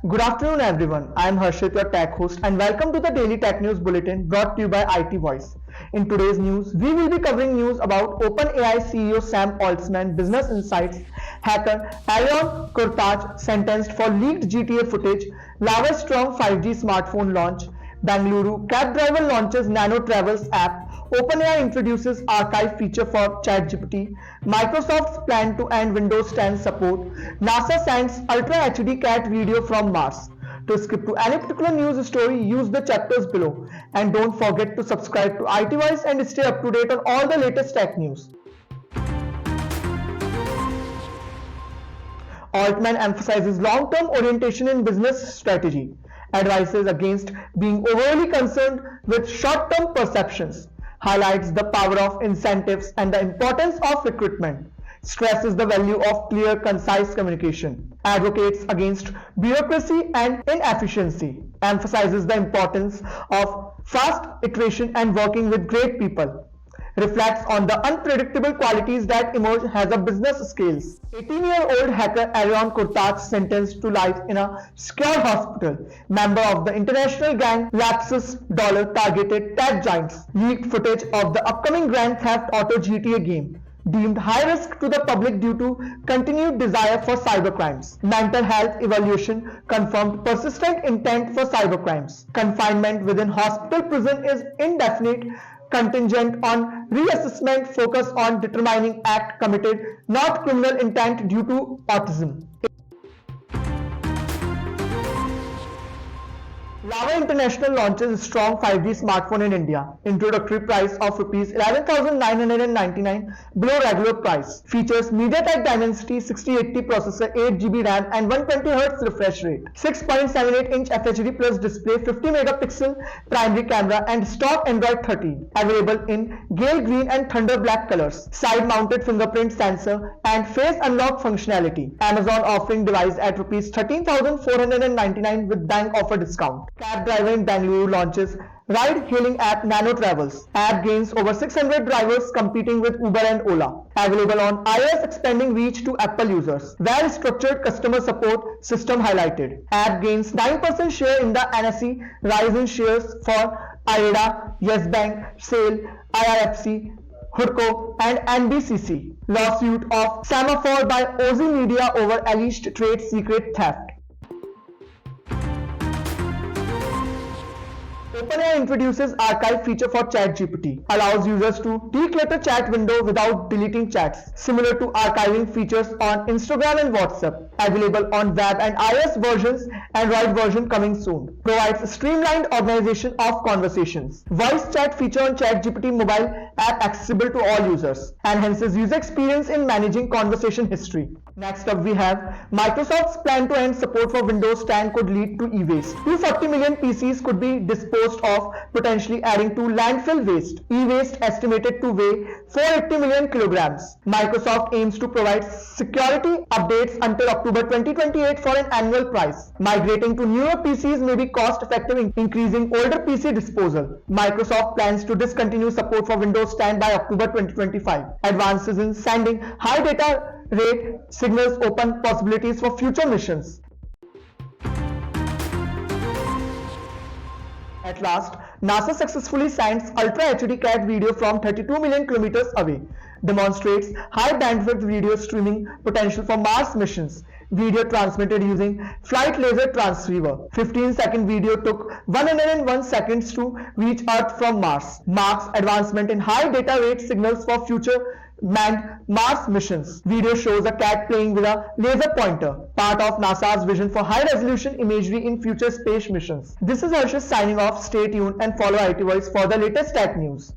Good afternoon, everyone. I am Harshit, your tech host, and welcome to the Daily Tech News Bulletin brought to you by IT Voice. In today's news, we will be covering news about OpenAI CEO Sam Altman, Business Insights, hacker Aaron Kurtaj sentenced for leaked GTA footage, Lava Strong 5G smartphone launch, Bengaluru cab driver launches Nano Travels app, OpenAI introduces archive feature for ChatGPT, Microsoft's plan to end Windows 10 support, NASA sends Ultra HD cat video from Mars. To skip to any particular news story, use the chapters below. And don't forget to subscribe to IT Voice and stay up to date on all the latest tech news. Altman emphasizes long-term orientation in business strategy, advises against being overly concerned with short-term perceptions, highlights the power of incentives and the importance of recruitment, stresses the value of clear, concise communication, advocates against bureaucracy and inefficiency, emphasizes the importance of fast iteration and working with great people, reflects on the unpredictable qualities that emerge as a business scales. 18-year-old hacker Aaron Kurtaj sentenced to life in a secure hospital. Member of the international gang Lapsus Dollar targeted tech giants. Leaked footage of the upcoming Grand Theft Auto GTA game. Deemed high risk to the public due to continued desire for cybercrimes. Mental health evaluation confirmed persistent intent for cybercrimes. Confinement within hospital prison is indefinite, contingent on reassessment, focus on determining act committed, not criminal intent due to autism. Lava International launches strong 5G smartphone in India. Introductory price of Rs 11,999 below regular price. Features MediaTek Dimensity 6080 processor, 8GB RAM and 120Hz refresh rate. 6.78-inch FHD plus display, 50-megapixel primary camera and stock Android 13. Available in Gale Green and Thunder Black colors. Side-mounted fingerprint sensor and face unlock functionality. Amazon offering device at Rs 13,499 with bank offer discount. Cab driver in Bengaluru launches ride-hailing app Nano Travels. App gains over 600 drivers competing with Uber and Ola. Available on iOS, expanding reach to Apple users. Well-structured customer support system highlighted. App gains 9% share in the NSE. Rise in shares for IREDA, Yes Bank, SAIL, IRFC, HUDCO and NBCC. Lawsuit of Semaphore by Ozy Media over alleged trade secret theft. OpenAI introduces archive feature for ChatGPT, allows users to declutter chat window without deleting chats, similar to archiving features on Instagram and WhatsApp. Available on web and iOS versions, Android version coming soon. Provides streamlined organization of conversations. Voice chat feature on ChatGPT mobile app accessible to all users. Enhances user experience in managing conversation history. Next up we have Microsoft's plan to end support for Windows 10 could lead to e-waste. 240 million PCs could be disposed of, potentially adding to landfill waste. E-waste estimated to weigh 480 million kilograms. Microsoft aims to provide security updates until October 2028 for an annual price. Migrating to newer PCs may be cost-effective, increasing older PC disposal. Microsoft plans to discontinue support for Windows 10 by October 2025. Advances in sending high data rate signals open possibilities for future missions. At last, NASA successfully sends Ultra HD cat video from 32 million kilometers away. Demonstrates high bandwidth video streaming potential for Mars missions. Video transmitted using flight laser transceiver. 15-second video took 101 seconds to reach Earth from Mars. Marks advancement in high data rate signals for future manned Mars missions. Video shows a cat playing with a laser pointer, part of NASA's vision for high-resolution imagery in future space missions. This is Harshit signing off. Stay tuned and follow IT Voice for the latest tech news.